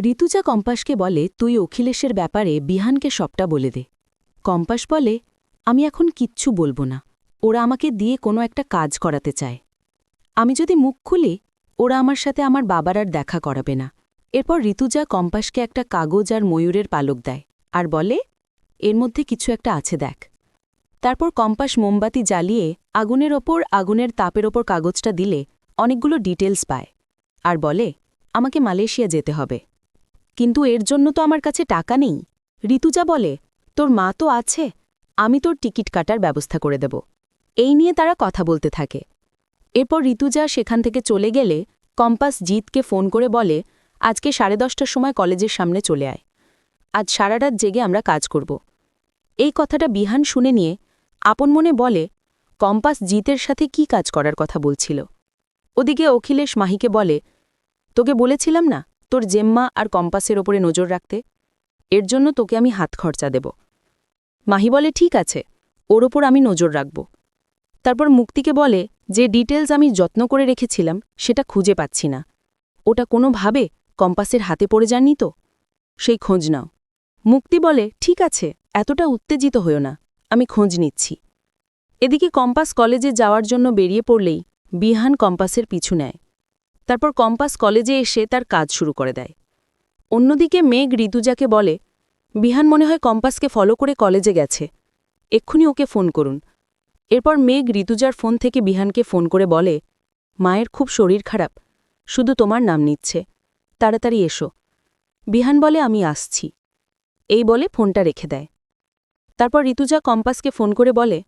ঋতুজা কম্পাসকে বলে, তুই অখিলেশের ব্যাপারে বিহানকে সবটা বলে দে। কম্পাস বলে, আমি এখন কিচ্ছু বলবো না। ওরা আমাকে দিয়ে কোনো একটা কাজ করাতে চায়। আমি যদি মুখ খুলি, ওরা আমার সাথে আমার বাবার আর দেখা করাবে না। এরপর ঋতুজা কম্পাসকে একটা কাগজ আর ময়ূরের পালক দেয় আর বলে, এর মধ্যে কিছু একটা আছে দেখ। তারপর কম্পাস মোমবাতি জ্বালিয়ে আগুনের ওপর আগুনের তাপের ওপর কাগজটা দিলে অনেকগুলো ডিটেলস পায় আর বলে, আমাকে মালয়েশিয়া যেতে হবে। কিন্তু এর জন্য তো আমার কাছে টাকা নেই। ঋতুজা বলে, তোর মা তো আছে, আমি তোর টিকিট কাটার ব্যবস্থা করে দেব। এই নিয়ে তারা কথা বলতে থাকে। এরপর ঋতুজা সেখান থেকে চলে গেলে কম্পাস জিতকে ফোন করে বলে, আজকে 10:30টার সময় কলেজের সামনে চলে আয়। আজ সারা রাত জেগে আমরা কাজ করব। এই কথাটা বিহান শুনে নিয়ে আপন মনে বলে, কম্পাস জিতের সাথে কি কাজ করার কথা বলছিল। ওদিকে অখিলেশ মাহিকে বলে, তোকে বলেছিলাম না তোর জেম্মা আর কম্পাসের ওপরে নজর রাখতে, এর জন্য তোকে আমি হাত খরচা দেব। মাহি বলে, ঠিক আছে, ওর ওপর আমি নজর রাখব। তারপর মুক্তিকে বলে, যে ডিটেলস আমি যত্ন করে রেখেছিলাম সেটা খুঁজে পাচ্ছি না। ওটা কোনোভাবে কম্পাসের হাতে পড়ে যাননি তো? সেই খোঁজ নাও। মুক্তি বলে, ঠিক আছে, এতটা উত্তেজিত হও না, আমি খোঁজ নিচ্ছি। এদিকে কম্পাস কলেজে যাওয়ার জন্য বেরিয়ে পড়লেই বিহান কম্পাসের পিছু নেয়। তারপর কম্পাস কলেজে এসে তার কাজ শুরু করে দেয়। অন্যদিকে মেঘ ঋতুজাকে বলে, বিহান মনে হয় কম্পাসকে ফলো করে কলেজে গেছে, এক্ষুনি ওকে ফোন করুন। এরপর মেঘ ঋতুজার ফোন থেকে বিহানকে ফোন করে বলে, মায়ের খুব শরীর খারাপ, শুধু তোমার নাম নিচ্ছে, তাড়াতাড়ি এসো। বিহান বলে, আমি আসছি। এই বলে ফোনটা রেখে দেয়। তারপর ঋতুজা কম্পাসকে ফোন করে বলে,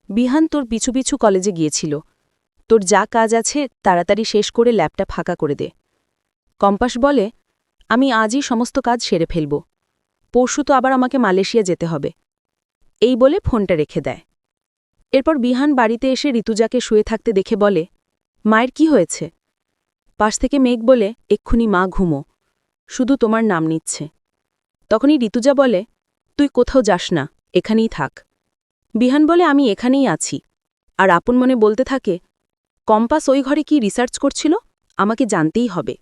বিহান তোর পিছু পিছু কলেজে গিয়েছিল, তোর যা কাজ আছে তাড়াতাড়ি শেষ করে ল্যাপটা ফাঁকা করে দে। কম্পাস বলে, আমি আজই সমস্ত কাজ সেরে ফেলব, পরশু তো আবার আমাকে মালয়েশিয়া যেতে হবে। এই বলে ফোনটা রেখে দেয়। এরপর বিহান বাড়িতে এসে ঋতুজাকে শুয়ে থাকতে দেখে বলে, মায়ের কি হয়েছে? পাশ থেকে মেঘ বলে, এক্ষুনি মা ঘুমো, শুধু তোমার নাম নিচ্ছে। তখনই ঋতুজা বলে, তুই কোথাও যাস না, এখানেই থাক। বিহান বলে, আমি এখানেই আছি। আর আপন মনে বলতে থাকে, কম্পাস ওই ঘরে কি রিসার্চ করছিল, আমাকে জানতেই হবে।